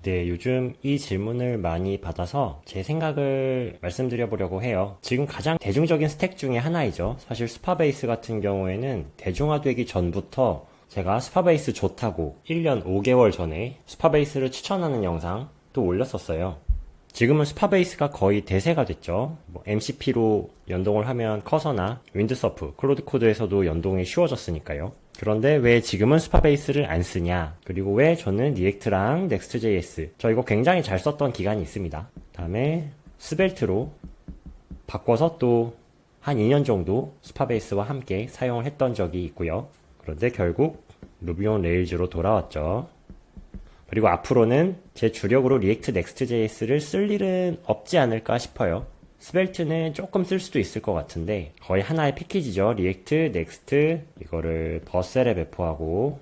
네, 요즘 이 질문을 많이 받아서 제 생각을 말씀드려보려고 해요. 지금 가장 대중적인 스택 중에 하나이죠. 사실 스파베이스 같은 경우에는 대중화되기 전부터 제가 스파베이스 좋다고 1년 5개월 전에 스파베이스를 추천하는 영상 또 올렸었어요. 지금은 스파베이스가 거의 대세가 됐죠. MCP로 연동을 하면 커서나 윈드서프, 클로드 코드에서도 연동이 쉬워졌으니까요. 그런데 왜 지금은 스파베이스를 안 쓰냐? 그리고 왜 저는 리액트랑 넥스트.js, 저 이거 굉장히 잘 썼던 기간이 있습니다. 다음에 스벨트로 바꿔서 또 한 2년 정도 스파베이스와 함께 사용을 했던 적이 있고요. 그런데 결국 루비 온 레일즈로 돌아왔죠. 그리고 앞으로는 제 주력으로 리액트 넥스트.js를 쓸 일은 없지 않을까 싶어요. 스벨트는 조금 쓸 수도 있을 것 같은데 거의 하나의 패키지죠. 리액트, 넥스트, 이거를 버셀에 배포하고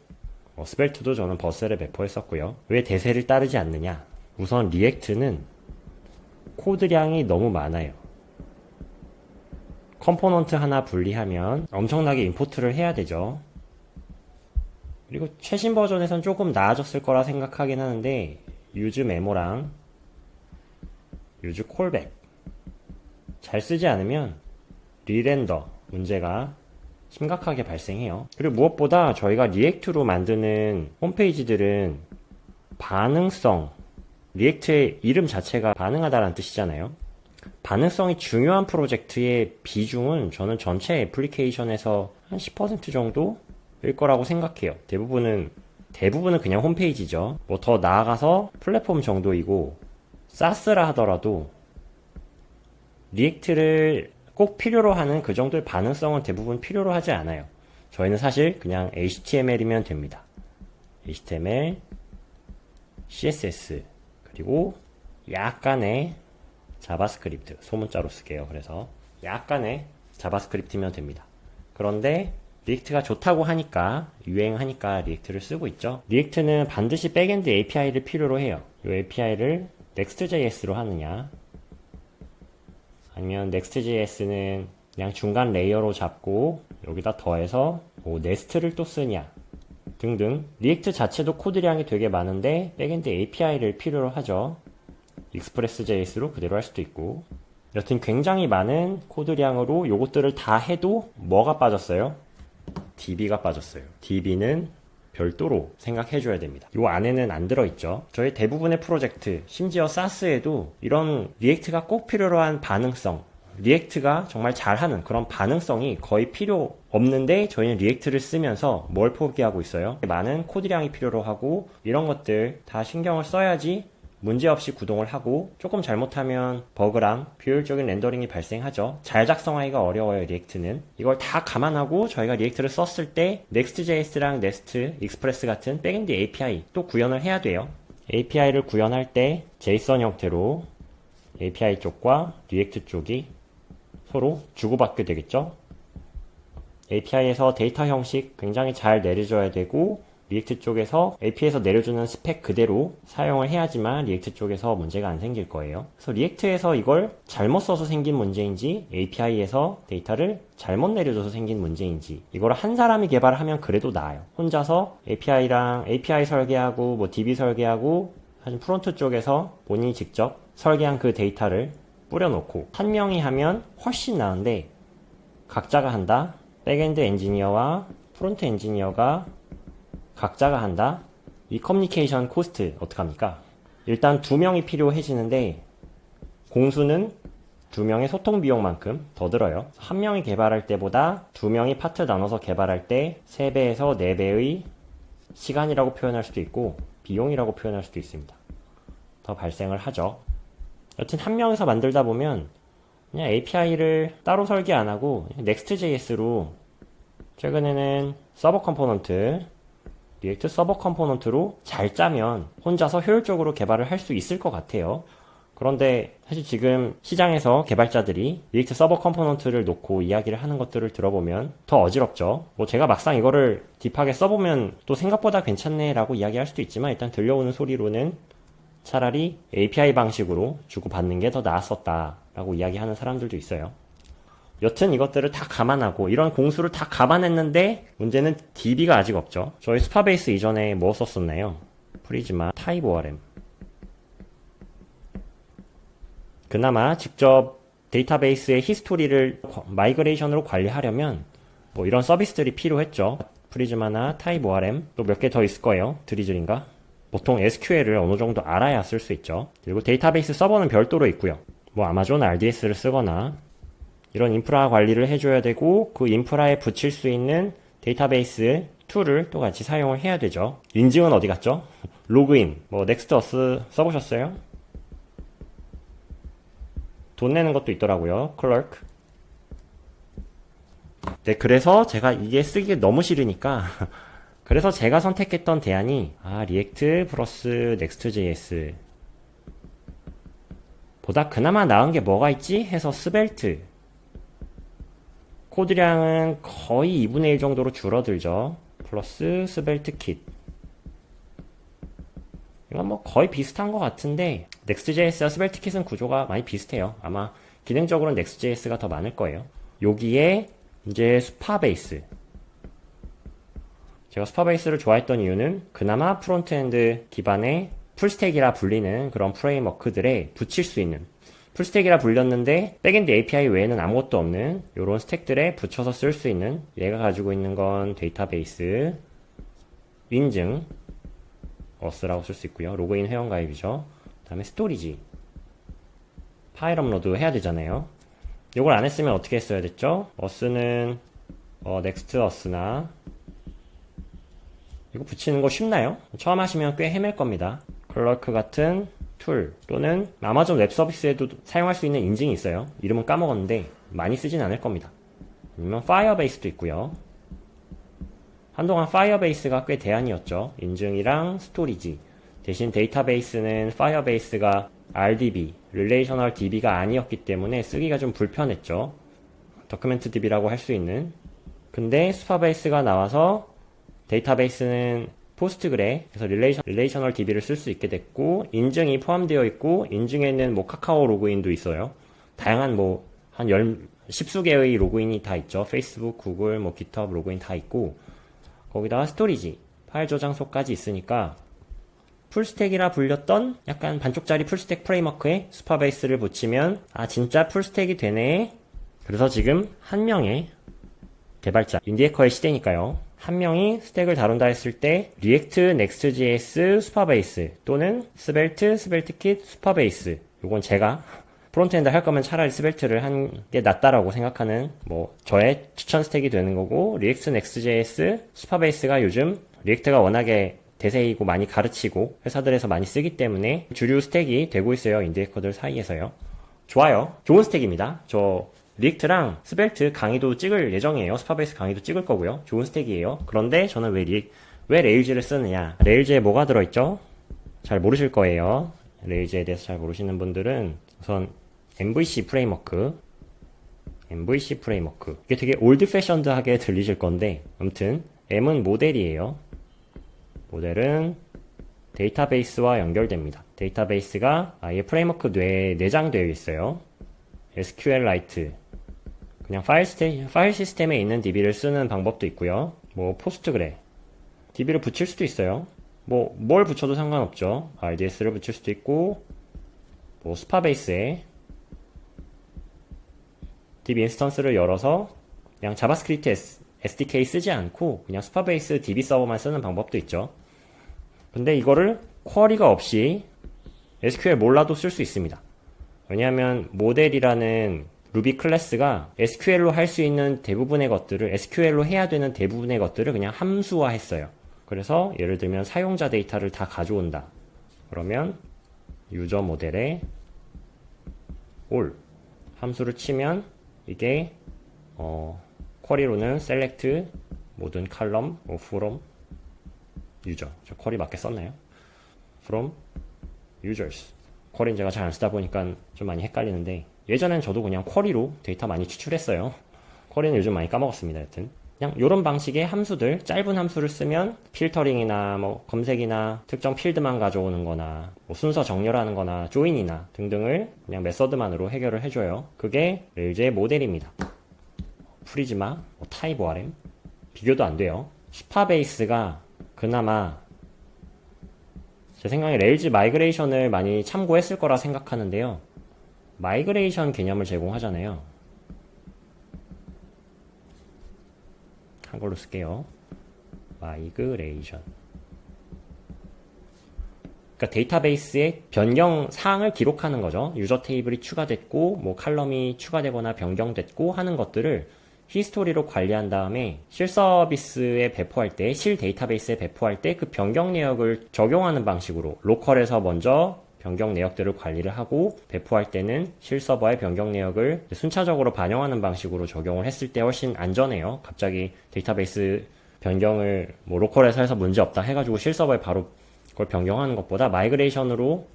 스벨트도 저는 버셀에 배포했었고요. 왜 대세를 따르지 않느냐? 우선 리액트는 코드량이 너무 많아요. 컴포넌트 하나 분리하면 엄청나게 임포트를 해야 되죠. 그리고 최신 버전에선 조금 나아졌을 거라 생각하긴 하는데 유즈 메모랑 유즈 콜백 잘 쓰지 않으면 리렌더 문제가 심각하게 발생해요. 그리고 무엇보다 저희가 리액트로 만드는 홈페이지들은 반응성, 리액트의 이름 자체가 반응하다라는 뜻이잖아요. 반응성이 중요한 프로젝트의 비중은 저는 전체 애플리케이션에서 한 10% 정도 일 거라고 생각해요. 대부분은 그냥 홈페이지죠. 뭐 더 나아가서 플랫폼 정도이고 사스라 하더라도 리액트를 꼭 필요로 하는 그 정도의 반응성은 대부분 필요로 하지 않아요. 저희는 사실 그냥 HTML이면 됩니다. HTML, CSS, 그리고 약간의 자바스크립트, 소문자로 쓸게요. 그래서 약간의 자바스크립트면 됩니다. 그런데 리액트가 좋다고 하니까, 유행하니까 리액트를 쓰고 있죠. 리액트는 반드시 백엔드 API를 필요로 해요. 이 API를 Next.js로 하느냐, 아니면 Next.js는 그냥 중간 레이어로 잡고 여기다 더해서 네스트를 또 쓰냐 등등. 리액트 자체도 코드량이 되게 많은데 백엔드 API를 필요로 하죠. 익스프레스.js로 그대로 할 수도 있고. 여튼 굉장히 많은 코드량으로 요것들을 다 해도 뭐가 빠졌어요? DB가 빠졌어요. DB는 별도로 생각해줘야 됩니다. 요 안에는 안 들어있죠. 저희 대부분의 프로젝트, 심지어 사스에도 이런 리액트가 꼭 필요로 한 반응성, 리액트가 정말 잘하는 그런 반응성이 거의 필요 없는데 저희는 리액트를 쓰면서 뭘 포기하고 있어요? 많은 코드량이 필요로 하고 이런 것들 다 신경을 써야지 문제없이 구동을 하고 조금 잘못하면 버그랑 비효율적인 렌더링이 발생하죠. 잘 작성하기가 어려워요. 리액트는. 이걸 다 감안하고 저희가 리액트를 썼을 때 Next.js랑 Nest, 익스프레스 같은 백엔드 API 또 구현을 해야 돼요. API를 구현할 때 JSON 형태로 API 쪽과 리액트 쪽이 서로 주고받게 되겠죠. API에서 데이터 형식 굉장히 잘 내려줘야 되고 리액트 쪽에서 API에서 내려주는 스펙 그대로 사용을 해야지만 리액트 쪽에서 문제가 안 생길 거예요. 그래서 리액트에서 이걸 잘못 써서 생긴 문제인지 API에서 데이터를 잘못 내려줘서 생긴 문제인지 이걸 한 사람이 개발을 하면 그래도 나아요. 혼자서 API 설계하고 뭐 DB 설계하고 사실 프론트 쪽에서 본인이 직접 설계한 그 데이터를 뿌려놓고 한 명이 하면 훨씬 나은데 각자가 한다. 백엔드 엔지니어와 프론트 엔지니어가 각자가 한다? 이 커뮤니케이션 코스트 어떡합니까? 일단 2명이 필요해지는데 공수는 2명의 소통 비용만큼 더 들어요. 1명이 개발할 때보다 2명이 파트 나눠서 개발할 때 3배에서 4배의 시간이라고 표현할 수도 있고 비용이라고 표현할 수도 있습니다. 더 발생을 하죠. 여튼 1명에서 만들다 보면 그냥 API를 따로 설계 안 하고 Next.js로 최근에는 서버 컴포넌트 리액트 서버 컴포넌트로 잘 짜면 혼자서 효율적으로 개발을 할 수 있을 것 같아요. 그런데 사실 지금 시장에서 개발자들이 리액트 서버 컴포넌트를 놓고 이야기를 하는 것들을 들어보면 더 어지럽죠. 뭐 제가 막상 이거를 딥하게 써보면 또 생각보다 괜찮네 라고 이야기할 수도 있지만 일단 들려오는 소리로는 차라리 API 방식으로 주고받는 게 더 나았었다 라고 이야기하는 사람들도 있어요. 여튼 이것들을 다 감안하고 이런 공수를 다 감안했는데 문제는 DB가 아직 없죠. 저희 스파베이스 이전에 뭐 썼었나요? 프리즈마, 타입 ORM, 그나마 직접 데이터베이스의 히스토리를 마이그레이션으로 관리하려면 뭐 이런 서비스들이 필요했죠. 프리즈마나 타입 ORM 또 몇 개 더 있을 거예요. 드리즐인가? 보통 SQL을 어느 정도 알아야 쓸 수 있죠. 그리고 데이터베이스 서버는 별도로 있고요. 뭐 아마존 RDS를 쓰거나 이런 인프라 관리를 해줘야 되고 그 인프라에 붙일 수 있는 데이터베이스 툴을 또 같이 사용을 해야 되죠. 인증은 어디 갔죠? 로그인, 뭐 넥스트어스 써보셨어요? 돈 내는 것도 있더라고요. 클럭. 네, 그래서 제가 이게 쓰기 너무 싫으니까 그래서 제가 선택했던 대안이 리액트 플러스 넥스트.js 보다 그나마 나은 게 뭐가 있지? 해서 스벨트. 코드량은 거의 2분의 1 정도로 줄어들죠. 플러스 스벨트 킷. 이건 뭐 거의 비슷한 것 같은데 넥스트.js와 스벨트 킷은 구조가 많이 비슷해요. 아마 기능적으로는 넥스트.js가 더 많을 거예요. 여기에 이제 스파베이스. 제가 스파베이스를 좋아했던 이유는 그나마 프론트엔드 기반의 풀스택이라 불리는 그런 프레임워크들에 붙일 수 있는, 풀스택이라 불렸는데 백엔드 API 외에는 아무것도 없는 이런 스택들에 붙여서 쓸 수 있는, 얘가 가지고 있는 건 데이터베이스 인증 어스라고 쓸 수 있고요. 로그인 회원가입이죠. 그 다음에 스토리지, 파일 업로드 해야 되잖아요. 이걸 안 했으면 어떻게 했어야 됐죠? 어스는 넥스트 어스나 이거 붙이는 거 쉽나요? 처음 하시면 꽤 헤맬 겁니다. 클러크 같은 툴 또는 아마존 웹 서비스에도 사용할 수 있는 인증이 있어요. 이름은 까먹었는데 많이 쓰진 않을 겁니다. 아니면 파이어베이스도 있고요. 한동안 파이어베이스가 꽤 대안이었죠. 인증이랑 스토리지. 대신 데이터베이스는 파이어베이스가 RDB, Relational DB가 아니었기 때문에 쓰기가 좀 불편했죠. 도큐멘트 DB라고 할 수 있는. 근데 스파베이스가 나와서 데이터베이스는 포스트그레, 그래서 릴레이셔널 DB를 쓸 수 있게 됐고, 인증이 포함되어 있고, 인증에는 뭐 카카오 로그인도 있어요. 다양한 한 십수 개의 로그인이 다 있죠. 페이스북, 구글, 깃허브 로그인 다 있고, 거기다가 스토리지, 파일 저장소까지 있으니까, 풀스택이라 불렸던 약간 반쪽짜리 풀스택 프레임워크에 스파베이스를 붙이면, 진짜 풀스택이 되네. 그래서 지금 한 명의 개발자, 인디에커의 시대니까요. 한 명이 스택을 다룬다 했을 때 리액트, 넥스트.js, 스파베이스 또는 스벨트, 스벨트킷, 스파베이스. 요건 제가 프론트엔드 할 거면 차라리 스벨트를 한 게 낫다라고 생각하는 저의 추천 스택이 되는 거고, 리액트, 넥스트.js, 스파베이스가 요즘 리액트가 워낙에 대세이고 많이 가르치고 회사들에서 많이 쓰기 때문에 주류 스택이 되고 있어요. 인디에커들 사이에서요. 좋아요. 좋은 스택입니다. 저 리액트랑 스벨트 강의도 찍을 예정이에요. 스파베이스 강의도 찍을 거고요. 좋은 스택이에요. 그런데 저는 왜 레일즈를 쓰느냐? 레일즈에 뭐가 들어있죠? 잘 모르실 거예요. 레일즈에 대해서 잘 모르시는 분들은 우선 MVC 프레임워크. 이게 되게 올드 패션드하게 들리실 건데, 아무튼 M은 모델이에요. 모델은 데이터베이스와 연결됩니다. 데이터베이스가 아예 프레임워크 뇌에 내장되어 있어요. SQLite. 그냥 파일 시스템에 있는 DB를 쓰는 방법도 있고요. 포스트그레. DB를 붙일 수도 있어요. 뭘 붙여도 상관없죠. RDS를 붙일 수도 있고, 스파베이스에 DB 인스턴스를 열어서 그냥 자바스크립트 SDK 쓰지 않고 그냥 스파베이스 DB 서버만 쓰는 방법도 있죠. 근데 이거를 쿼리가 없이 SQL 몰라도 쓸 수 있습니다. 왜냐하면 모델이라는 루비 클래스가 SQL로 할 수 있는 대부분의 것들을, SQL로 해야 되는 대부분의 것들을 그냥 함수화 했어요. 그래서 예를 들면 사용자 데이터를 다 가져온다. 그러면 유저 모델에 all 함수를 치면 이게 쿼리로는 select 모든 column from user. 저 쿼리 맞게 썼나요? from users. 쿼리는 제가 잘 안 쓰다 보니까 좀 많이 헷갈리는데, 예전엔 저도 그냥 쿼리로 데이터 많이 추출했어요. 쿼리는 요즘 많이 까먹었습니다. 여튼 그냥 이런 방식의 함수들, 짧은 함수를 쓰면 필터링이나 검색이나 특정 필드만 가져오는 거나 순서 정렬하는 거나 조인이나 등등을 그냥 메서드만으로 해결을 해줘요. 그게 레일즈의 모델입니다. 프리즈마, 타입 ORM 비교도 안 돼요. 스파베이스가 그나마 제 생각에 레일즈 마이그레이션을 많이 참고했을 거라 생각하는데요. 마이그레이션 개념을 제공하잖아요. 한글로 쓸게요. 마이그레이션. 그러니까 데이터베이스에 변경 사항을 기록하는 거죠. 유저 테이블이 추가됐고, 뭐 칼럼이 추가되거나 변경됐고 하는 것들을 히스토리로 관리한 다음에 실 서비스에 배포할 때, 실 데이터베이스에 배포할 때 그 변경 내역을 적용하는 방식으로 로컬에서 먼저 변경 내역들을 관리를 하고 배포할 때는 실 서버의 변경 내역을 순차적으로 반영하는 방식으로 적용을 했을 때 훨씬 안전해요. 갑자기 데이터베이스 변경을 뭐 로컬에서 해서 문제 없다 해가지고 실 서버에 바로 그걸 변경하는 것보다 마이그레이션으로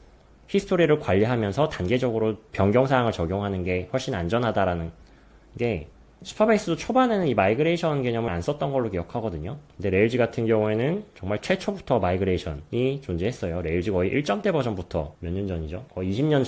히스토리를 관리하면서 단계적으로 변경 사항을 적용하는 게 훨씬 안전하다라는 게 슈퍼베이스도 초반에는 이 마이그레이션 개념을 안 썼던 걸로 기억하거든요. 근데 레일즈 같은 경우에는 정말 최초부터 마이그레이션이 존재했어요. 레일즈 거의 1점대 버전부터 몇 년 전이죠? 거의 20년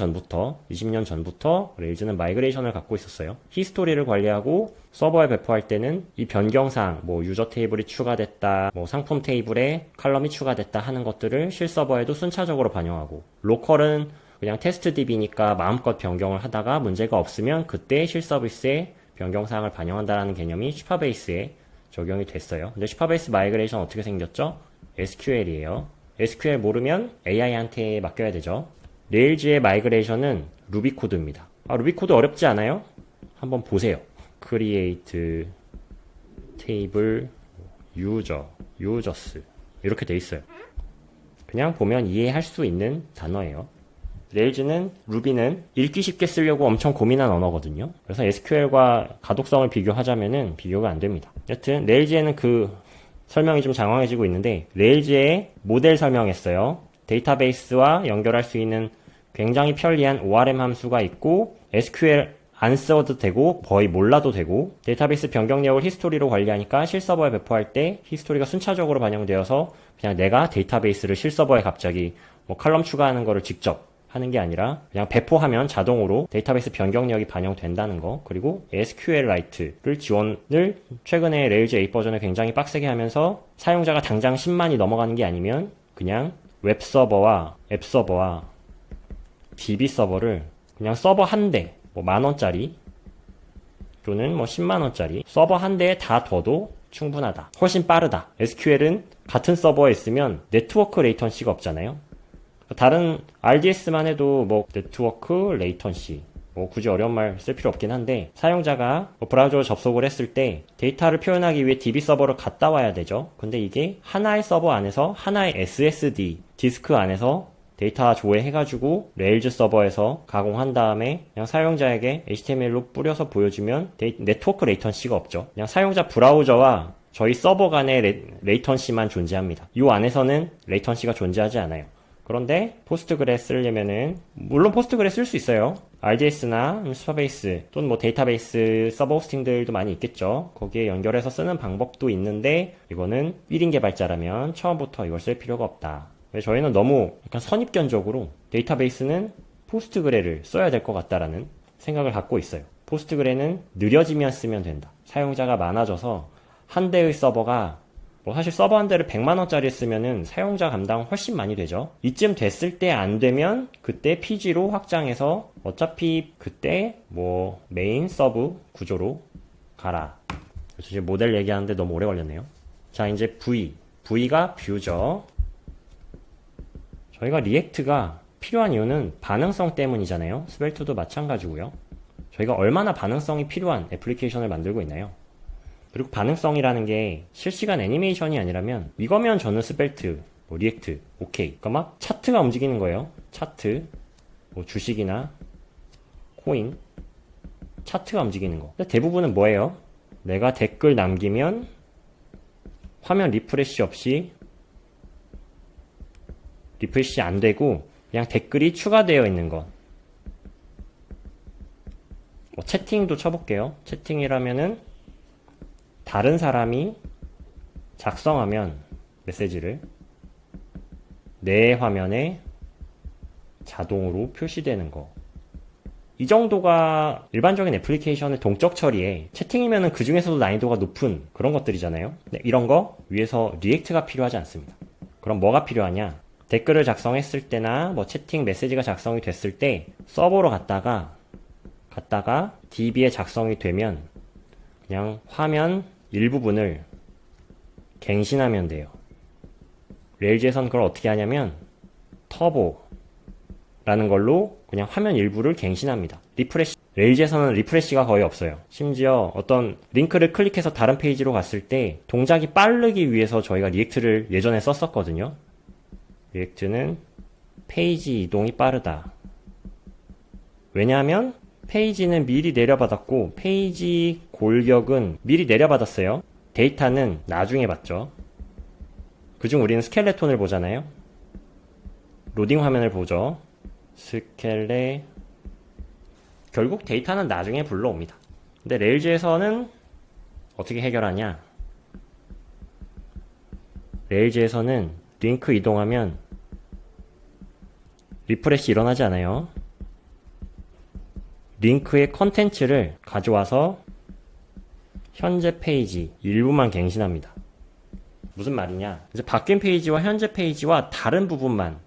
전부터 레일즈는 마이그레이션을 갖고 있었어요. 히스토리를 관리하고 서버에 배포할 때는 이 변경사항, 뭐 유저 테이블이 추가됐다, 뭐 상품 테이블에 칼럼이 추가됐다 하는 것들을 실 서버에도 순차적으로 반영하고, 로컬은 그냥 테스트 DB니까 마음껏 변경을 하다가 문제가 없으면 그때 실 서비스에 변경사항을 반영한다는 개념이 슈퍼베이스에 적용이 됐어요. 근데 슈퍼베이스 마이그레이션 어떻게 생겼죠? SQL이에요. SQL 모르면 AI한테 맡겨야 되죠. 레일즈의 마이그레이션은 루비 코드입니다. 루비 코드 어렵지 않아요? 한번 보세요. create table users 이렇게 돼 있어요. 그냥 보면 이해할 수 있는 단어예요. 레일즈는 루비는 읽기 쉽게 쓰려고 엄청 고민한 언어거든요. 그래서 SQL과 가독성을 비교하자면은 비교가 안 됩니다. 여튼 레일즈에는 그 설명이 좀 장황해지고 있는데, 레일즈의 모델 설명했어요. 데이터베이스와 연결할 수 있는 굉장히 편리한 ORM 함수가 있고, SQL 안 써도 되고 거의 몰라도 되고, 데이터베이스 변경 내역을 히스토리로 관리하니까 실서버에 배포할 때 히스토리가 순차적으로 반영되어서 그냥 내가 데이터베이스를 실서버에 갑자기 뭐 칼럼 추가하는 거를 직접 하는 게 아니라 그냥 배포하면 자동으로 데이터베이스 변경 내역이 반영된다는 거, 그리고 SQLite를 지원을 최근에 레일즈 8 버전을 굉장히 빡세게 하면서 사용자가 당장 10만이 넘어가는 게 아니면 그냥 웹서버와 앱서버와 DB서버를 그냥 서버 한 대, 뭐 10,000원짜리 또는 뭐 10만원짜리 서버 한 대에 다 둬도 충분하다. 훨씬 빠르다. SQL은 같은 서버에 있으면 네트워크 레이턴시가 없잖아요. 다른 RDS만 해도 뭐 네트워크 레이턴시, 뭐 굳이 어려운 말 쓸 필요 없긴 한데, 사용자가 뭐 브라우저로 접속을 했을 때 데이터를 표현하기 위해 DB 서버를 갔다 와야 되죠. 근데 이게 하나의 서버 안에서 하나의 SSD 디스크 안에서 데이터 조회해가지고 레일즈 서버에서 가공한 다음에 그냥 사용자에게 HTML로 뿌려서 보여주면 네트워크 레이턴시가 없죠. 그냥 사용자 브라우저와 저희 서버 간의 레이턴시만 존재합니다. 이 안에서는 레이턴시가 존재하지 않아요. 그런데 포스트그레 쓰려면은, 물론 포스트그레 쓸 수 있어요. RDS나 슈퍼베이스 또는 뭐 데이터베이스 서버 호스팅들도 많이 있겠죠. 거기에 연결해서 쓰는 방법도 있는데, 이거는 1인 개발자라면 처음부터 이걸 쓸 필요가 없다. 저희는 너무 약간 선입견적으로 데이터베이스는 포스트그레를 써야 될 것 같다라는 생각을 갖고 있어요. 포스트그레는 느려지면 쓰면 된다. 사용자가 많아져서 한 대의 서버가, 뭐 사실 서버 한 대를 100만원짜리 쓰면은 사용자 감당 훨씬 많이 되죠. 이쯤 됐을 때 안 되면 그때 PG로 확장해서 어차피 그때 뭐 메인 서브 구조로 가라. 그래서 이제 모델 얘기하는데 너무 오래 걸렸네요. 자, 이제 V가 뷰죠. 저희가 리액트가 필요한 이유는 반응성 때문이잖아요. 스벨트도 마찬가지고요. 저희가 얼마나 반응성이 필요한 애플리케이션을 만들고 있나요? 그리고 반응성이라는 게 실시간 애니메이션이 아니라면, 이거면 저는 스벨트, 뭐 리액트, 오케이. 그러니까 막 차트가 움직이는 거예요. 차트, 뭐 주식이나 코인, 차트가 움직이는 거. 근데 대부분은 뭐예요? 내가 댓글 남기면 화면 리프레시 없이, 리프레시 안 되고 그냥 댓글이 추가되어 있는 것. 뭐 채팅도 쳐볼게요. 채팅이라면은 다른 사람이 작성하면 메시지를 내 화면에 자동으로 표시되는 거. 이 정도가 일반적인 애플리케이션의 동적 처리에, 채팅이면은 그 중에서도 난이도가 높은 그런 것들이잖아요. 네, 이런 거 위에서 리액트가 필요하지 않습니다. 그럼 뭐가 필요하냐? 댓글을 작성했을 때나 뭐 채팅 메시지가 작성이 됐을 때 서버로 갔다가 갔다가 DB에 작성이 되면 그냥 화면 일부분을 갱신하면 돼요. 레일즈에선 그걸 어떻게 하냐면 터보라는 걸로 그냥 화면 일부를 갱신합니다. 리프레시, 레일즈에서는 리프레시가 거의 없어요. 심지어 어떤 링크를 클릭해서 다른 페이지로 갔을 때 동작이 빠르기 위해서 저희가 리액트를 예전에 썼었거든요. 리액트는 페이지 이동이 빠르다. 왜냐하면 페이지는 미리 내려받았고 페이지 골격은 미리 내려받았어요. 데이터는 나중에 받죠. 그중 우리는 스켈레톤을 보잖아요. 로딩 화면을 보죠. 결국 데이터는 나중에 불러옵니다. 근데 레일즈에서는 어떻게 해결하냐? 레일즈에서는 링크 이동하면 리프레시 일어나지 않아요. 링크의 컨텐츠를 가져와서 현재 페이지 일부만 갱신합니다. 무슨 말이냐? 이제 바뀐 페이지와 현재 페이지와 다른 부분만,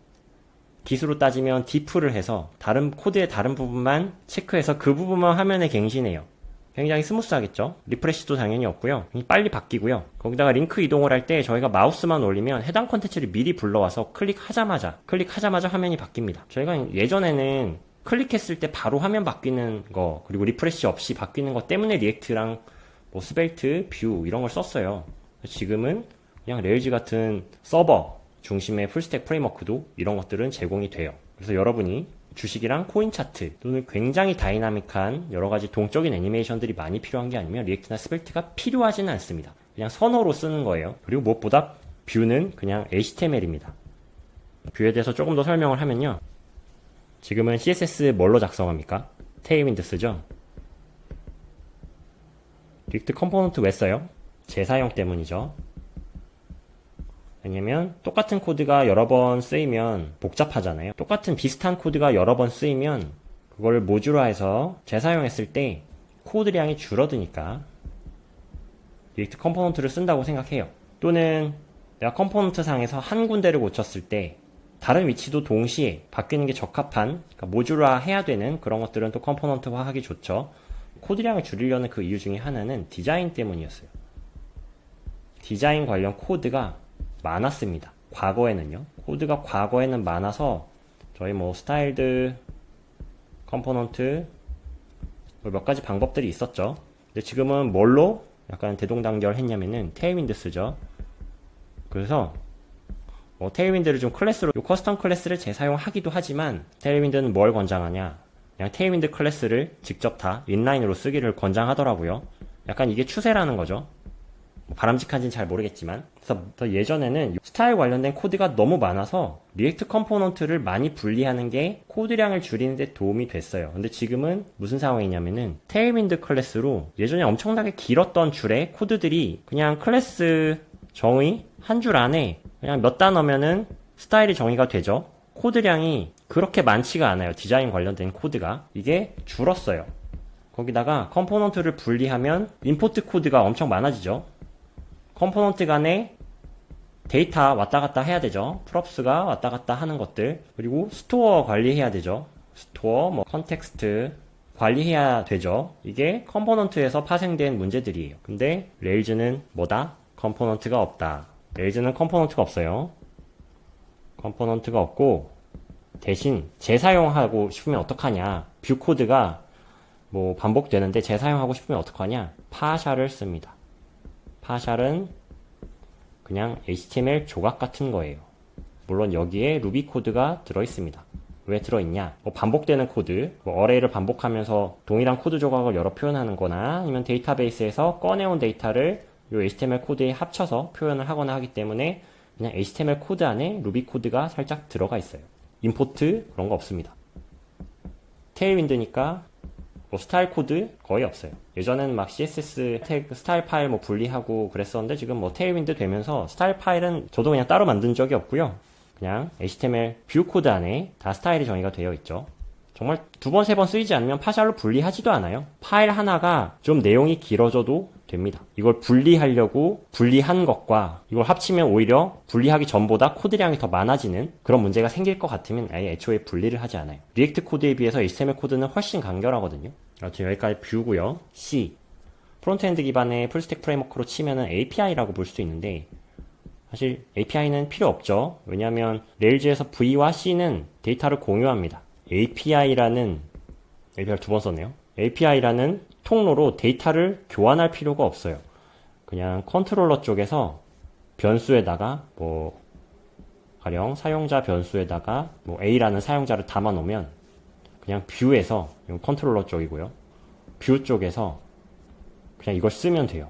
기수로 따지면 diff를 해서 다른 코드의 다른 부분만 체크해서 그 부분만 화면에 갱신해요. 굉장히 스무스하겠죠? 리프레시도 당연히 없고요. 빨리 바뀌고요. 거기다가 링크 이동을 할 때 저희가 마우스만 올리면 해당 콘텐츠를 미리 불러와서 클릭하자마자 화면이 바뀝니다. 저희가 예전에는 클릭했을 때 바로 화면 바뀌는 거, 그리고 리프레시 없이 바뀌는 거 때문에 리액트랑 뭐 스벨트, 뷰 이런 걸 썼어요. 지금은 그냥 레일즈 같은 서버 중심의 풀스택 프레임워크도 이런 것들은 제공이 돼요. 그래서 여러분이 주식이랑 코인 차트 또는 굉장히 다이나믹한 여러가지 동적인 애니메이션들이 많이 필요한 게 아니면 리액트나 스벨트가 필요하지는 않습니다. 그냥 선호로 쓰는 거예요. 그리고 무엇보다 뷰는 그냥 HTML입니다. 뷰에 대해서 조금 더 설명을 하면요. 지금은 CSS 뭘로 작성합니까? 테일윈드 쓰죠? 리액트 컴포넌트 왜 써요? 재사용 때문이죠. 왜냐면 똑같은 코드가 여러 번 쓰이면 복잡하잖아요. 똑같은 비슷한 코드가 여러 번 쓰이면 그걸 모듈화해서 재사용했을 때 코드량이 줄어드니까 리액트 컴포넌트를 쓴다고 생각해요. 또는 내가 컴포넌트 상에서 한 군데를 고쳤을 때 다른 위치도 동시에 바뀌는 게 적합한, 그러니까 모듈화 해야 되는 그런 것들은 또 컴포넌트화 하기 좋죠. 코드량을 줄이려는 그 이유 중에 하나는 디자인 때문이었어요. 디자인 관련 코드가 많았습니다. 과거에는요. 코드가 과거에는 많아서 저희 뭐 스타일드, 컴포넌트 몇 가지 방법들이 있었죠. 근데 지금은 뭘로 약간 대동단결 했냐면은 테일윈드 쓰죠. 그래서 테일윈드를 좀 클래스로, 요 커스텀 클래스를 재사용하기도 하지만 테일윈드는 뭘 권장하냐? 그냥 테일윈드 클래스를 직접 다 인라인으로 쓰기를 권장하더라고요. 약간 이게 추세라는 거죠. 바람직한지는 잘 모르겠지만. 그래서 예전에는 스타일 관련된 코드가 너무 많아서 리액트 컴포넌트를 많이 분리하는 게 코드량을 줄이는 데 도움이 됐어요. 근데 지금은 무슨 상황이냐면은 테일윈드 클래스로 예전에 엄청나게 길었던 줄의 코드들이 그냥 클래스 정의 한 줄 안에 그냥 몇 단어면은 스타일이 정의가 되죠. 코드량이 그렇게 많지가 않아요. 디자인 관련된 코드가. 이게 줄었어요. 거기다가 컴포넌트를 분리하면 임포트 코드가 엄청 많아지죠. 컴포넌트 간에 데이터 왔다 갔다 해야 되죠. 프롭스가 왔다 갔다 하는 것들. 그리고 스토어 관리해야 되죠. 스토어, 뭐 컨텍스트 관리해야 되죠. 이게 컴포넌트에서 파생된 문제들이에요. 근데 레일즈는 뭐다? 컴포넌트가 없다. 레일즈는 컴포넌트가 없어요. 컴포넌트가 없고 대신 재사용하고 싶으면 어떡하냐? 뷰 코드가 뭐 반복되는데 재사용하고 싶으면 어떡하냐? 파샬을 씁니다. 파샬은 그냥 HTML 조각 같은 거예요. 물론 여기에 루비 코드가 들어있습니다. 왜 들어있냐? 반복되는 코드, 어레이를 반복하면서 동일한 코드 조각을 여러 표현하는 거나 아니면 데이터베이스에서 꺼내온 데이터를 이 HTML 코드에 합쳐서 표현을 하거나 하기 때문에 그냥 HTML 코드 안에 루비 코드가 살짝 들어가 있어요. 임포트 그런 거 없습니다. 테일윈드니까 스타일 코드 거의 없어요. 예전에는 막 CSS 태그 스타일 파일 분리하고 그랬었는데 지금 테일윈드 되면서 스타일 파일은 저도 그냥 따로 만든 적이 없고요. 그냥 HTML 뷰 코드 안에 다 스타일이 정의가 되어 있죠. 정말 두 번, 세 번 쓰이지 않으면 파샬로 분리하지도 않아요. 파일 하나가 좀 내용이 길어져도 됩니다. 이걸 분리하려고 분리한 것과 이걸 합치면 오히려 분리하기 전보다 코드량이 더 많아지는 그런 문제가 생길 것 같으면 아예 애초에 분리를 하지 않아요. 리액트 코드에 비해서 HTML 코드는 훨씬 간결하거든요. 지금 여기까지 뷰고요. C. 프론트엔드 기반의 풀스택 프레임워크로 치면은 API라고 볼 수도 있는데 사실 API는 필요 없죠. 왜냐하면 레일즈에서 V와 C는 데이터를 공유합니다. API를 두 번 썼네요. API라는 통로로 데이터를 교환할 필요가 없어요. 그냥 컨트롤러 쪽에서 변수에다가 가령 사용자 변수에다가 A라는 사용자를 담아 놓으면 그냥 뷰에서, 이건 컨트롤러 쪽이고요. 뷰 쪽에서 그냥 이걸 쓰면 돼요.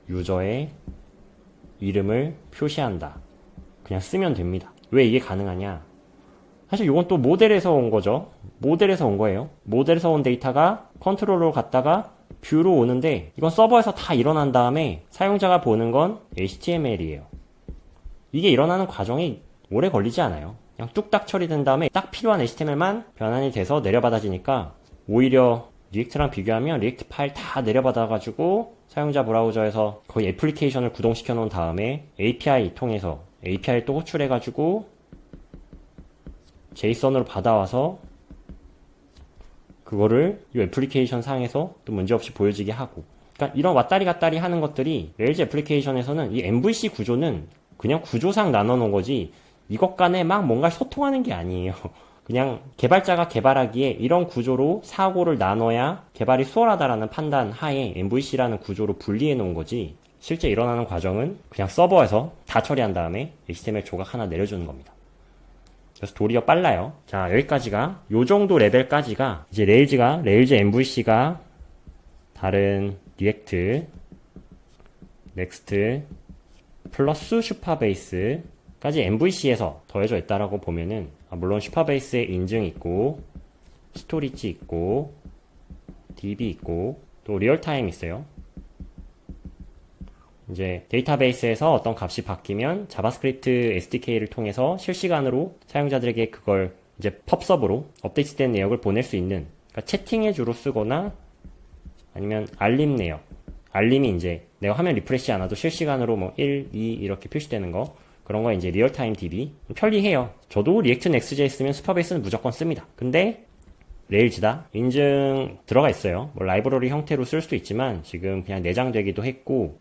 유저의 이름을 표시한다. 그냥 쓰면 됩니다. 왜 이게 가능하냐? 사실 이건 또 모델에서 온 거죠. 모델에서 온 거예요. 모델에서 온 데이터가 컨트롤러로 갔다가 뷰로 오는데 이건 서버에서 다 일어난 다음에 사용자가 보는 건 HTML이에요. 이게 일어나는 과정이 오래 걸리지 않아요. 그냥 뚝딱 처리된 다음에 딱 필요한 HTML만 변환이 돼서 내려받아지니까 오히려 리액트랑 비교하면 리액트 파일 다 내려받아가지고 사용자 브라우저에서 거의 애플리케이션을 구동시켜 놓은 다음에 API 통해서 API를 또 호출해가지고 JSON으로 받아와서 그거를 이 애플리케이션 상에서 또 문제없이 보여지게 하고, 그러니까 이런 왔다리 갔다리 하는 것들이 레일즈 애플리케이션에서는 이 MVC 구조는 그냥 구조상 나눠 놓은 거지 이것 간에 막 뭔가 소통하는 게 아니에요. 그냥 개발자가 개발하기에 이런 구조로 사고를 나눠야 개발이 수월하다라는 판단 하에 MVC라는 구조로 분리해 놓은 거지 실제 일어나는 과정은 그냥 서버에서 다 처리한 다음에 HTML 조각 하나 내려주는 겁니다. 그래서 도리어 빨라요. 자, 여기까지가 요 정도 레벨까지가 이제 레일즈 MVC가 다른 리액트, 넥스트 플러스 슈퍼베이스까지 MVC에서 더해져 있다라고 보면은 물론 슈퍼베이스에 인증 있고 스토리지 있고 DB 있고 또 리얼타임 있어요. 이제 데이터베이스에서 어떤 값이 바뀌면 자바스크립트 SDK를 통해서 실시간으로 사용자들에게 그걸 이제 펍서브로 업데이트된 내역을 보낼 수 있는, 그러니까 채팅에 주로 쓰거나 아니면 알림 내역. 알림이 이제 내가 화면 리프레시 안 와도 실시간으로 1, 2 이렇게 표시되는 거, 그런 거 이제 리얼타임 DB 편리해요. 저도 리액트 넥스트제이 쓰면 슈퍼베이스는 무조건 씁니다. 근데 레일즈다 인증 들어가 있어요. 라이브러리 형태로 쓸 수도 있지만 지금 그냥 내장되기도 했고,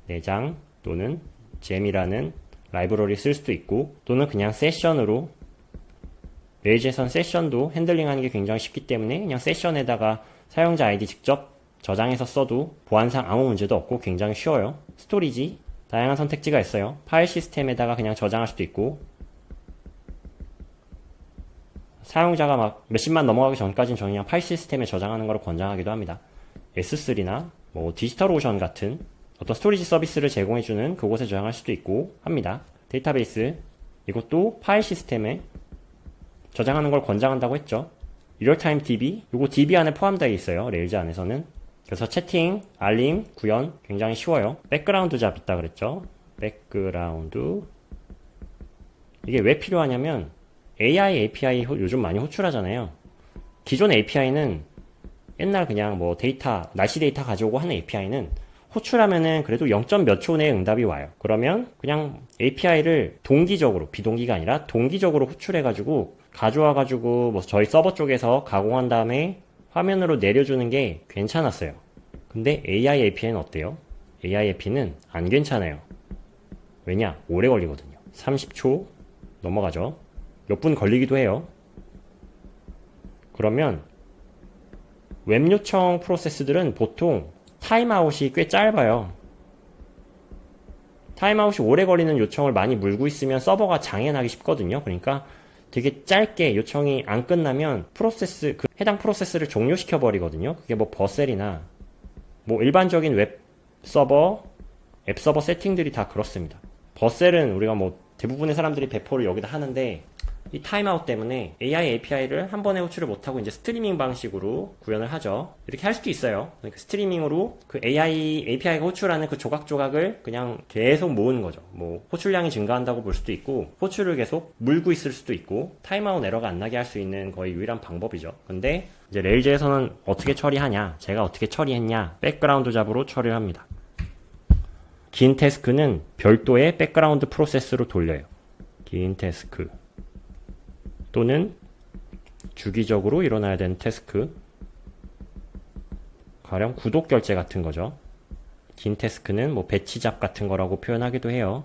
내장 또는 잼이라는 라이브러리 쓸 수도 있고, 또는 그냥 세션으로, 레일즈에선 세션도 핸들링하는 게 굉장히 쉽기 때문에 그냥 세션에다가 사용자 아이디 직접 저장해서 써도 보안상 아무 문제도 없고 굉장히 쉬워요. 스토리지 다양한 선택지가 있어요. 파일 시스템에다가 그냥 저장할 수도 있고, 사용자가 막 몇십만 넘어가기 전까지는 저는 그냥 파일 시스템에 저장하는 걸 권장하기도 합니다. S3나 디지털 오션 같은 어떤 스토리지 서비스를 제공해주는 그곳에 저장할 수도 있고 합니다. 데이터베이스, 이것도 파일 시스템에 저장하는 걸 권장한다고 했죠. 리얼타임 DB, 이거 DB 안에 포함되어 있어요. 레일즈 안에서는. 그래서 채팅, 알림, 구현 굉장히 쉬워요. 백그라운드 잡 있다 그랬죠. 백그라운드. 이게 왜 필요하냐면 AI API 요즘 많이 호출하잖아요. 기존 API는 옛날 그냥 데이터, 날씨 데이터 가져오고 하는 API는 호출하면은 그래도 0. 몇 초 내에 응답이 와요. 그러면 그냥 API를 동기적으로, 비동기가 아니라 동기적으로 호출해가지고 가져와가지고 저희 서버 쪽에서 가공한 다음에 화면으로 내려주는 게 괜찮았어요. 근데 AI API는 어때요? AI API는 안 괜찮아요. 왜냐? 오래 걸리거든요. 30초 넘어가죠. 몇 분 걸리기도 해요. 그러면 웹 요청 프로세스들은 보통 타임아웃이 꽤 짧아요. 타임아웃이 오래 걸리는 요청을 많이 물고 있으면 서버가 장애나기 쉽거든요. 그러니까 되게 짧게 요청이 안 끝나면 해당 프로세스를 종료시켜 버리거든요. 그게 버셀이나 일반적인 웹 서버, 앱 서버 세팅들이 다 그렇습니다. 버셀은 우리가 대부분의 사람들이 배포를 여기다 하는데 이 타임아웃 때문에 AI API를 한 번에 호출을 못하고 이제 스트리밍 방식으로 구현을 하죠. 이렇게 할 수도 있어요. 그러니까 스트리밍으로 그 AI API가 호출하는 그 조각조각을 그냥 계속 모으는 거죠. 뭐 호출량이 증가한다고 볼 수도 있고 호출을 계속 물고 있을 수도 있고 타임아웃 에러가 안 나게 할 수 있는 거의 유일한 방법이죠. 근데 이제 레일즈에서는 어떻게 처리하냐? 제가 어떻게 처리했냐? 백그라운드 잡으로 처리를 합니다. 긴 태스크는 별도의 백그라운드 프로세스로 돌려요. 긴 태스크 또는 주기적으로 일어나야 되는 태스크, 가령 구독 결제 같은 거죠. 긴 태스크는 뭐 배치잡 같은 거라고 표현하기도 해요.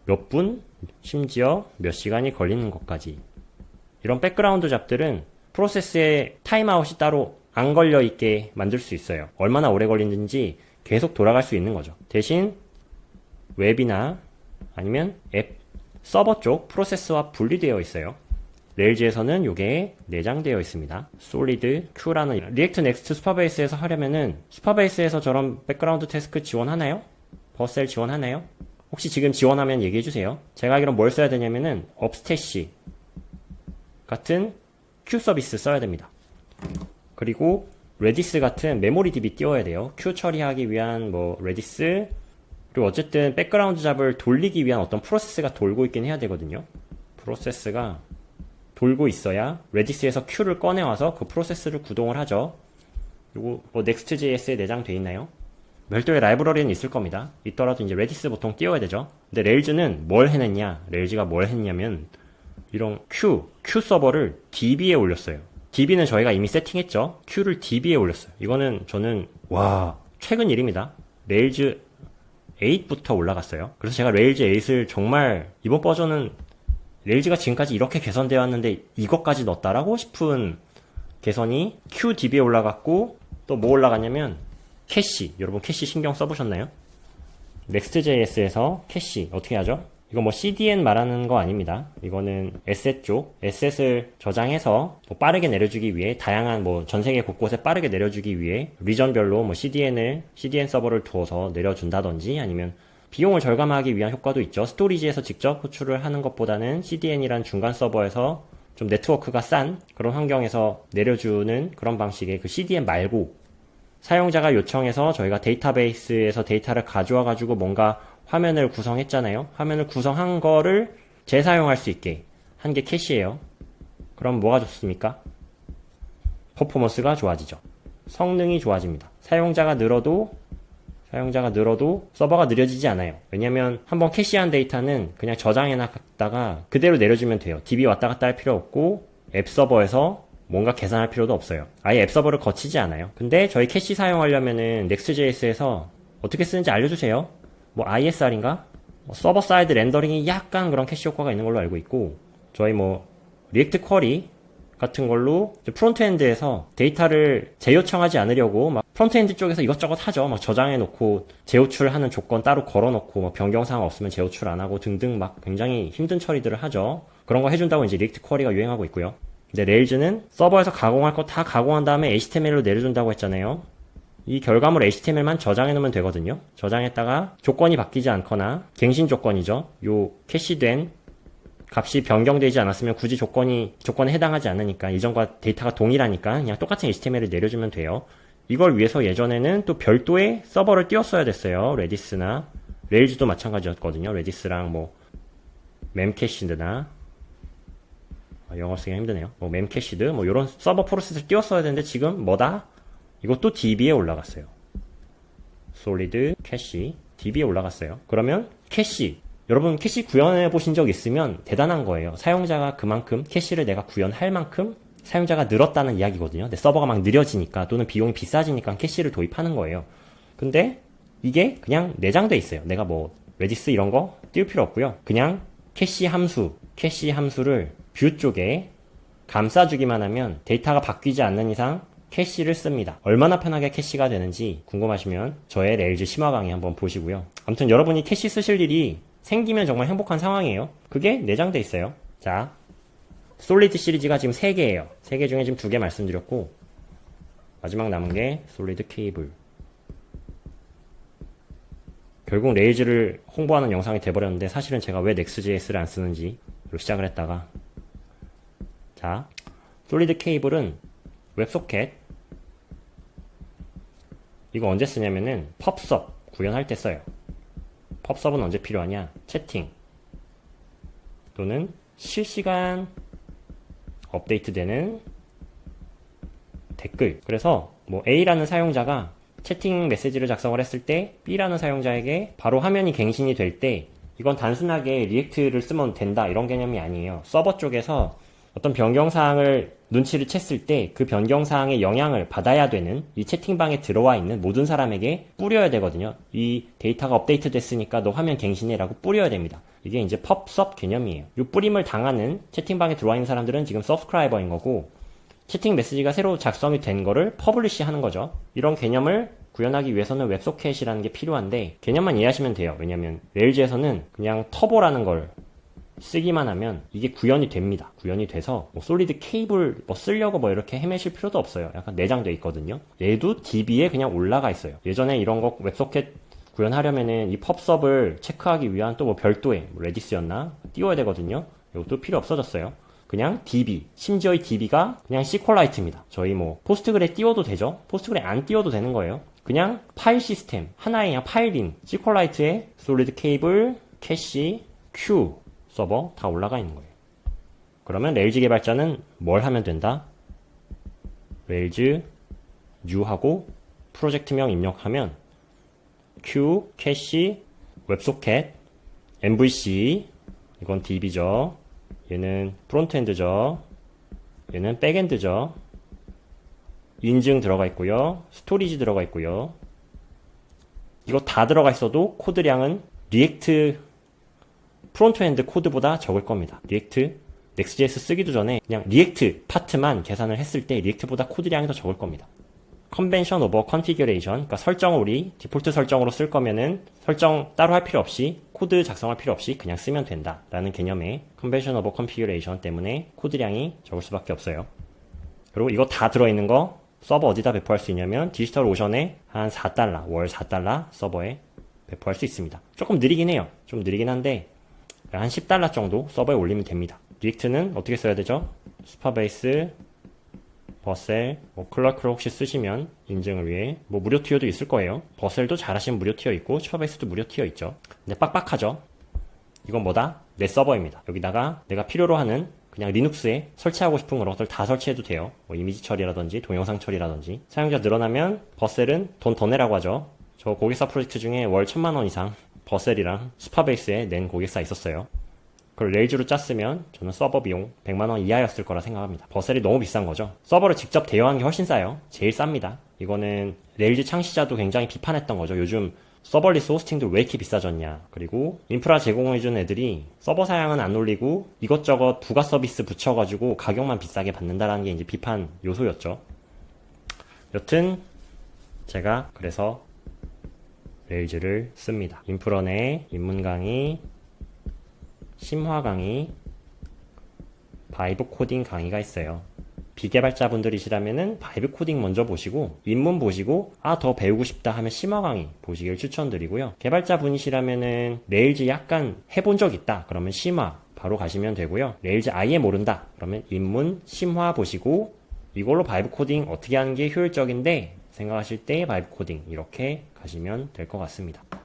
몇 분, 심지어 몇 시간이 걸리는 것까지. 이런 백그라운드 잡들은 프로세스에 타임아웃이 따로 안 걸려 있게 만들 수 있어요. 얼마나 오래 걸리는지 계속 돌아갈 수 있는 거죠. 대신 웹이나 아니면 앱 서버 쪽 프로세스와 분리되어 있어요. 레일즈에서는 이게 내장되어 있습니다. 솔리드 Q라는 리액트 넥스트 슈퍼베이스에서 하려면은 슈퍼베이스에서 저런 백그라운드 태스크 지원하나요? 버셀 지원하나요? 혹시 지금 지원하면 얘기해주세요. 제가 알기로 뭘 써야 되냐면은 업스태시 같은 Q 서비스 써야 됩니다. 그리고 레디스 같은 메모리 DB 띄워야 돼요. Q 처리하기 위한 뭐 레디스, 그리고 어쨌든 백그라운드 잡을 돌리기 위한 어떤 프로세스가 돌고 있긴 해야 되거든요. 프로세스가 돌고 있어야 레디스에서 Q를 꺼내와서 그 프로세스를 구동을 하죠. 요거 뭐 Next.js에 내장돼 있나요? 별도의 라이브러리는 있을 겁니다. 있더라도 이제 레디스 보통 띄워야 되죠. 근데 레일즈는 뭘 해냈냐? 레일즈가 뭘 했냐면 이런 Q 서버를 DB에 올렸어요. DB는 저희가 이미 세팅했죠. Q를 DB에 올렸어요. 이거는 저는 와 최근 일입니다. 레일즈 8부터 올라갔어요. 그래서 제가 레일즈 8을 정말 이번 버전은 레일즈가 지금까지 이렇게 개선되어 왔는데 이것까지 넣었다라고 싶은 개선이 QDB에 올라갔고 또 뭐 올라갔냐면 캐시. 여러분 캐시 신경 써보셨나요? Next.js에서 캐시 어떻게 하죠? 이거 뭐 CDN 말하는 거 아닙니다. 이거는 에셋 쪽, 에셋을 저장해서 뭐 빠르게 내려주기 위해 다양한 뭐 전 세계 곳곳에 빠르게 내려주기 위해 리전별로 뭐 CDN 서버를 두어서 내려준다든지 아니면 비용을 절감하기 위한 효과도 있죠. 스토리지에서 직접 호출을 하는 것보다는 CDN이란 중간 서버에서 좀 네트워크가 싼 그런 환경에서 내려주는 그런 방식의 그 CDN 말고 사용자가 요청해서 저희가 데이터베이스에서 데이터를 가져와 가지고 뭔가 화면을 구성했잖아요. 화면을 구성한 거를 재사용할 수 있게 한 게 캐시예요. 그럼 뭐가 좋습니까? 퍼포먼스가 좋아지죠. 성능이 좋아집니다. 사용자가 늘어도 서버가 느려지지 않아요. 왜냐면 한번 캐시한 데이터는 그냥 저장해놨다가 그대로 내려주면 돼요. DB 왔다 갔다 할 필요 없고 앱 서버에서 뭔가 계산할 필요도 없어요. 아예 앱 서버를 거치지 않아요. 근데 저희 캐시 사용하려면은 Next.js에서 어떻게 쓰는지 알려주세요. 뭐 ISR인가? 서버 사이드 렌더링이 약간 그런 캐시 효과가 있는 걸로 알고 있고 저희 뭐 리액트 쿼리 같은 걸로 프론트엔드에서 데이터를 재요청하지 않으려고 막 프론트엔드 쪽에서 이것저것 하죠. 막 저장해 놓고 재호출하는 조건 따로 걸어 놓고 막 변경사항 없으면 재호출 안 하고 등등 막 굉장히 힘든 처리들을 하죠. 그런 거 해준다고 이제 리액트 쿼리가 유행하고 있고요. 근데 레일즈는 서버에서 가공할 거 다 가공한 다음에 HTML로 내려준다고 했잖아요. 이 결과물 HTML만 저장해 놓으면 되거든요. 저장했다가 조건이 바뀌지 않거나 갱신 조건이죠. 요 캐시된 값이 변경되지 않았으면 굳이 조건에 해당하지 않으니까 이전과 데이터가 동일하니까 그냥 똑같은 HTML을 내려주면 돼요. 이걸 위해서 예전에는 또 별도의 서버를 띄웠어야 됐어요. 레디스나 레일즈도 마찬가지였거든요. 레디스랑 뭐 memcached 영어 쓰기가 힘드네요. 뭐 memcached 뭐 이런 서버 프로세스를 띄웠어야 되는데 지금 뭐다? 이것도 DB에 올라갔어요. 솔리드 캐시 DB에 올라갔어요. 그러면 캐시 여러분 캐시 구현해 보신 적 있으면 대단한 거예요. 사용자가 그만큼 캐시를 내가 구현할 만큼 사용자가 늘었다는 이야기거든요. 근데 서버가 막 느려지니까 또는 비용이 비싸지니까 캐시를 도입하는 거예요. 근데 이게 그냥 내장돼 있어요. 내가 뭐 레디스 이런 거 띄울 필요 없고요. 그냥 캐시 함수를 뷰 쪽에 감싸주기만 하면 데이터가 바뀌지 않는 이상 캐시를 씁니다. 얼마나 편하게 캐시가 되는지 궁금하시면 저의 레일즈 심화 강의 한번 보시고요. 아무튼 여러분이 캐시 쓰실 일이 생기면 정말 행복한 상황이에요. 그게 내장돼 있어요. 자, 솔리드 시리즈가 지금 3개예요. 3개 중에 지금 2개 말씀드렸고 마지막 남은 게 솔리드 케이블. 결국 레일즈를 홍보하는 영상이 돼버렸는데 사실은 제가 왜 Next.js를 안 쓰는지 로 시작을 했다가 자, 솔리드 케이블은 웹소켓 이거 언제 쓰냐면은 펍섭 구현할 때 써요. 펍섭은 언제 필요하냐? 채팅 또는 실시간 업데이트되는 댓글. 그래서 뭐 A라는 사용자가 채팅 메시지를 작성을 했을 때 B라는 사용자에게 바로 화면이 갱신이 될 때 이건 단순하게 리액트를 쓰면 된다 이런 개념이 아니에요. 서버 쪽에서 어떤 변경사항을 눈치를 챘을 때 그 변경사항의 영향을 받아야 되는 이 채팅방에 들어와 있는 모든 사람에게 뿌려야 되거든요. 이 데이터가 업데이트 됐으니까 너 화면 갱신해 라고 뿌려야 됩니다. 이게 이제 펍섭 개념이에요. 이 뿌림을 당하는 채팅방에 들어와 있는 사람들은 지금 서브스크라이버인 거고 채팅 메시지가 새로 작성이 된 거를 퍼블리시 하는 거죠. 이런 개념을 구현하기 위해서는 웹소켓이라는 게 필요한데 개념만 이해하시면 돼요. 왜냐면 레일즈에서는 그냥 터보라는 걸 쓰기만 하면 이게 구현이 됩니다. 구현이 돼서 뭐 솔리드 케이블 뭐 쓰려고 뭐 이렇게 헤매실 필요도 없어요. 약간 내장돼 있거든요. 얘도 DB에 그냥 올라가 있어요. 예전에 이런 거 웹소켓 구현하려면은 이 펍섭을 체크하기 위한 또 뭐 별도의 뭐 레디스였나 띄워야 되거든요. 이것도 필요 없어졌어요. 그냥 DB, 심지어 이 DB가 그냥 SQLite입니다. 저희 뭐 포스트그레 띄워도 되죠? 포스트그레 안 띄워도 되는 거예요. 그냥 파일 시스템 하나의 그냥 파일인 SQLite에 솔리드 케이블, 캐시, 큐 서버 다 올라가 있는 거예요. 그러면 레일즈 개발자는 뭘 하면 된다? 레일즈 뉴하고 프로젝트명 입력하면 q, 캐시, 웹소켓, MVC 이건 DB죠. 얘는 프론트엔드죠. 얘는 백엔드죠. 인증 들어가 있고요. 스토리지 들어가 있고요. 이거 다 들어가 있어도 코드량은 리액트 프론트엔드 코드보다 적을 겁니다. 리액트, Next.js 쓰기도 전에 그냥 리액트 파트만 계산을 했을 때 리액트보다 코드량이 더 적을 겁니다. 컨벤션 오버 컨피규레이션, 그러니까 설정을 우리 디폴트 설정으로 쓸 거면은 설정 따로 할 필요 없이 코드 작성할 필요 없이 그냥 쓰면 된다 라는 개념의 컨벤션 오버 컨피규레이션 때문에 코드량이 적을 수밖에 없어요. 그리고 이거 다 들어있는 거 서버 어디다 배포할 수 있냐면 디지털 오션에 한 4달러, 월 4달러 서버에 배포할 수 있습니다. 조금 느리긴 해요. 좀 느리긴 한데 한 10달러 정도 서버에 올리면 됩니다. 리액트는 어떻게 써야 되죠? 스파베이스, 버셀, 뭐 클라크를 혹시 쓰시면 인증을 위해 뭐 무료 티어도 있을 거예요. 버셀도 잘하시면 무료 티어 있고 스파베이스도 무료 티어 있죠. 근데 빡빡하죠? 이건 뭐다? 내 서버입니다. 여기다가 내가 필요로 하는 그냥 리눅스에 설치하고 싶은 것들 다 설치해도 돼요. 뭐 이미지 처리라든지 동영상 처리라든지. 사용자 늘어나면 버셀은 돈 더 내라고 하죠. 저 고객사 프로젝트 중에 월 1000만원 이상 버셀이랑 스파베이스에 낸 고객사 있었어요. 그걸 레일즈로 짰으면 저는 서버 비용 100만원 이하였을 거라 생각합니다. 버셀이 너무 비싼 거죠. 서버를 직접 대여한 게 훨씬 싸요. 제일 쌉니다. 이거는 레일즈 창시자도 굉장히 비판했던 거죠. 요즘 서버리스 호스팅도 왜 이렇게 비싸졌냐. 그리고 인프라 제공해준 애들이 서버 사양은 안 올리고 이것저것 부가 서비스 붙여가지고 가격만 비싸게 받는다라는 게 이제 비판 요소였죠. 여튼 제가 그래서 레일즈를 씁니다. 인프런에 입문 강의, 심화 강의, 바이브 코딩 강의가 있어요. 비개발자분들이시라면은 바이브 코딩 먼저 보시고 입문 보시고 더 배우고 싶다 하면 심화 강의 보시길 추천드리고요. 개발자분이시라면은 레일즈 약간 해본 적 있다 그러면 심화 바로 가시면 되고요. 레일즈 아예 모른다 그러면 입문, 심화 보시고 이걸로 바이브 코딩 어떻게 하는 게 효율적인데 생각하실 때 바이브 코딩 이렇게 가시면 될 것 같습니다.